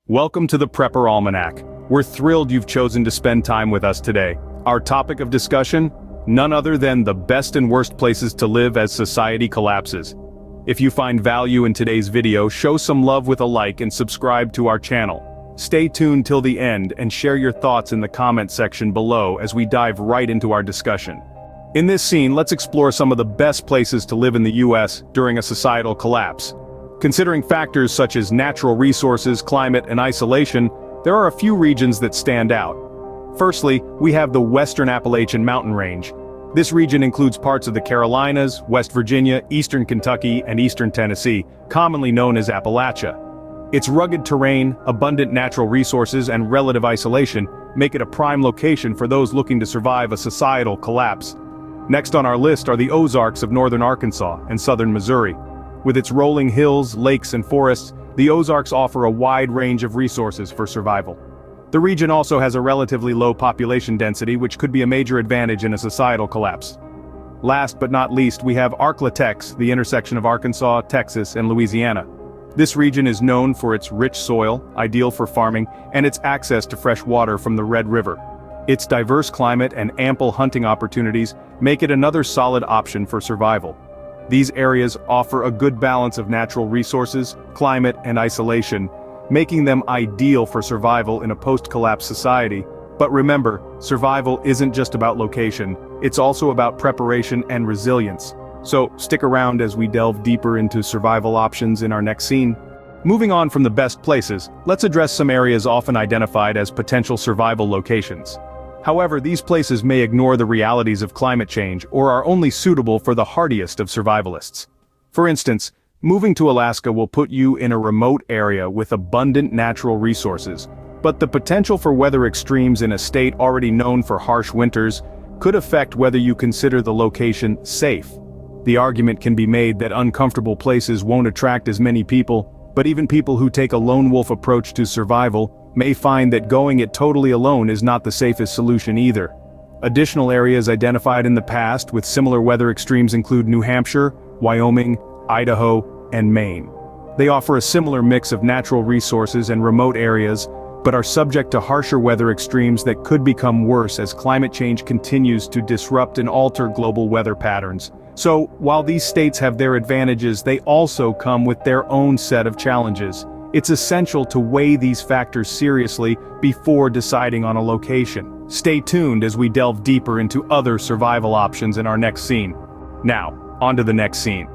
Welcome to the Prepper Almanac. We're thrilled you've chosen to spend time with us today. Our topic of discussion? None other than the best and worst places to live as society collapses. If you find value in today's video, show some love with a like and subscribe to our channel. Stay tuned till the end and share your thoughts in the comment section below as we dive right into our discussion. In this scene, let's explore some of the best places to live in the US during a societal collapse. Considering factors such as natural resources, climate, and isolation, there are a few regions that stand out. Firstly, we have the Western Appalachian Mountain Range. This region includes parts of the Carolinas, West Virginia, Eastern Kentucky, and Eastern Tennessee, commonly known as Appalachia. Its rugged terrain, abundant natural resources, and relative isolation make it a prime location for those looking to survive a societal collapse. Next on our list are the Ozarks of northern Arkansas and southern Missouri. With its rolling hills, lakes, and forests, the Ozarks offer a wide range of resources for survival. The region also has a relatively low population density, which could be a major advantage in a societal collapse. Last but not least, we have Ark-La-Tex, the intersection of Arkansas, Texas, and Louisiana. This region is known for its rich soil, ideal for farming, and its access to fresh water from the Red River. Its diverse climate and ample hunting opportunities make it another solid option for survival. These areas offer a good balance of natural resources, climate, and isolation, making them ideal for survival in a post-collapse society. But remember, survival isn't just about location, it's also about preparation and resilience. So, stick around as we delve deeper into survival options in our next scene. Moving on from the best places, let's address some areas often identified as potential survival locations. However, these places may ignore the realities of climate change or are only suitable for the hardiest of survivalists. For instance, moving to Alaska will put you in a remote area with abundant natural resources, but the potential for weather extremes in a state already known for harsh winters could affect whether you consider the location safe. The argument can be made that uncomfortable places won't attract as many people, but even people who take a lone wolf approach to survival may find that going it totally alone is not the safest solution either. Additional areas identified in the past with similar weather extremes include New Hampshire, Wyoming, Idaho, and Maine. They offer a similar mix of natural resources and remote areas, but are subject to harsher weather extremes that could become worse as climate change continues to disrupt and alter global weather patterns. So, while these states have their advantages, they also come with their own set of challenges. It's essential to weigh these factors seriously before deciding on a location. Stay tuned as we delve deeper into other survival options in our next scene. Now, on to the next scene.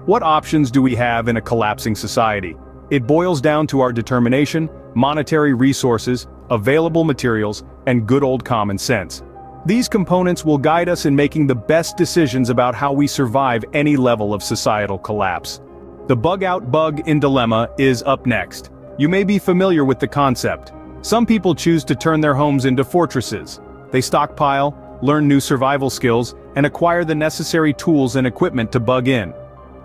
What options do we have in a collapsing society? It boils down to our determination, monetary resources, available materials, and good old common sense. These components will guide us in making the best decisions about how we survive any level of societal collapse. The bug-out bug in dilemma is up next. You may be familiar with the concept. Some people choose to turn their homes into fortresses. They stockpile, learn new survival skills, and acquire the necessary tools and equipment to bug in.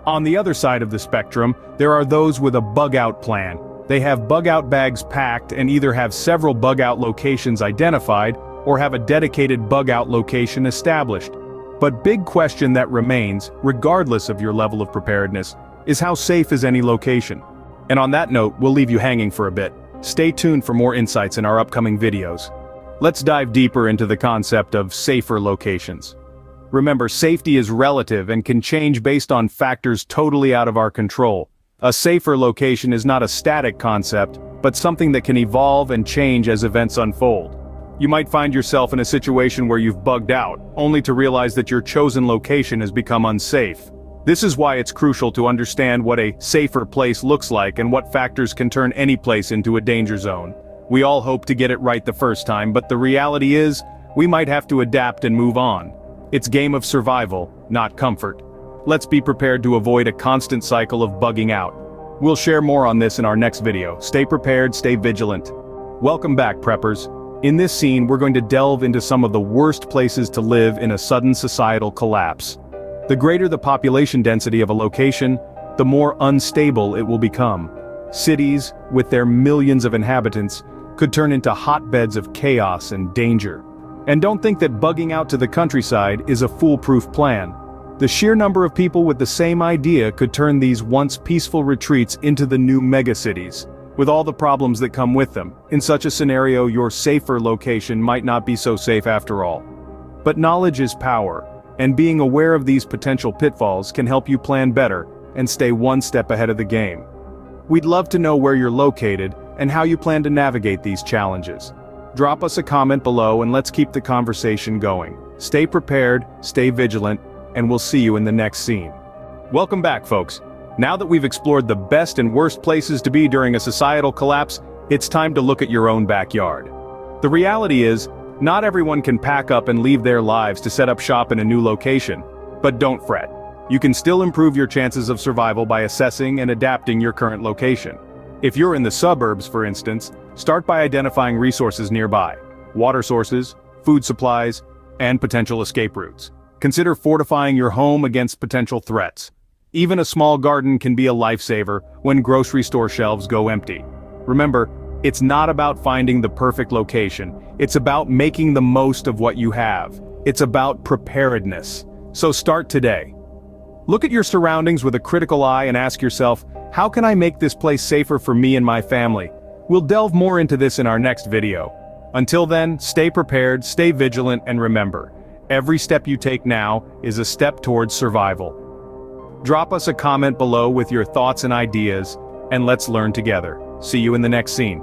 On the other side of the spectrum, there are those with a bug-out plan. They have bug-out bags packed and either have several bug-out locations identified or have a dedicated bug-out location established. But big question that remains, regardless of your level of preparedness, is how safe is any location? And on that note, we'll leave you hanging for a bit. Stay tuned for more insights in our upcoming videos. Let's dive deeper into the concept of safer locations. Remember, safety is relative and can change based on factors totally out of our control. A safer location is not a static concept, but something that can evolve and change as events unfold. You might find yourself in a situation where you've bugged out, only to realize that your chosen location has become unsafe. This is why it's crucial to understand what a safer place looks like and what factors can turn any place into a danger zone. We all hope to get it right the first time, but the reality is, we might have to adapt and move on. It's a game of survival, not comfort. Let's be prepared to avoid a constant cycle of bugging out. We'll share more on this in our next video. Stay prepared, stay vigilant. Welcome back, preppers. In this scene, we're going to delve into some of the worst places to live in a sudden societal collapse. The greater the population density of a location, the more unstable it will become. Cities, with their millions of inhabitants, could turn into hotbeds of chaos and danger. And don't think that bugging out to the countryside is a foolproof plan. The sheer number of people with the same idea could turn these once peaceful retreats into the new megacities. with all the problems that come with them. In such a scenario, your safer location might not be so safe after all. But knowledge is power, and being aware of these potential pitfalls can help you plan better and stay one step ahead of the game. We'd love to know where you're located and how you plan to navigate these challenges. Drop us a comment below and let's keep the conversation going. Stay prepared, stay vigilant, and we'll see you in the next scene. Welcome back, folks. Now that we've explored the best and worst places to be during a societal collapse, it's time to look at your own backyard. The reality is, not everyone can pack up and leave their lives to set up shop in a new location. But don't fret. You can still improve your chances of survival by assessing and adapting your current location. If you're in the suburbs, for instance, start by identifying resources nearby: water sources, food supplies, and potential escape routes. Consider fortifying your home against potential threats. Even a small garden can be a lifesaver when grocery store shelves go empty. Remember, it's not about finding the perfect location, it's about making the most of what you have. It's about preparedness. So start today. Look at your surroundings with a critical eye and ask yourself, how can I make this place safer for me and my family? We'll delve more into this in our next video. Until then, stay prepared, stay vigilant, and remember, every step you take now is a step towards survival. Drop us a comment below with your thoughts and ideas, and let's learn together. See you in the next scene.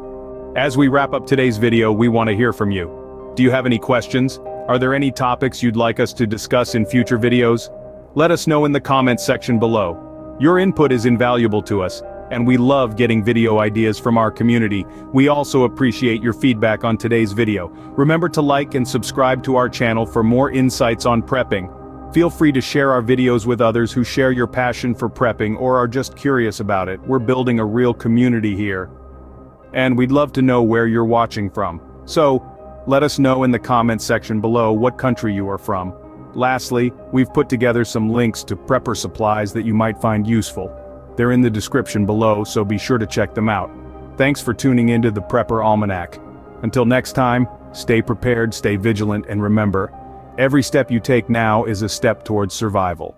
As we wrap up today's video, we want to hear from you. Do you have any questions? Are there any topics you'd like us to discuss in future videos? Let us know in the comments section below. Your input is invaluable to us, and we love getting video ideas from our community. We also appreciate your feedback on today's video. Remember to like and subscribe to our channel for more insights on prepping. Feel free to share our videos with others who share your passion for prepping or are just curious about it. We're building a real community here. And we'd love to know where you're watching from. So, let us know in the comments section below what country you are from. Lastly, we've put together some links to prepper supplies that you might find useful. They're in the description below, so be sure to check them out. Thanks for tuning into the Prepper Almanac. Until next time, stay prepared, stay vigilant, and remember, every step you take now is a step towards survival.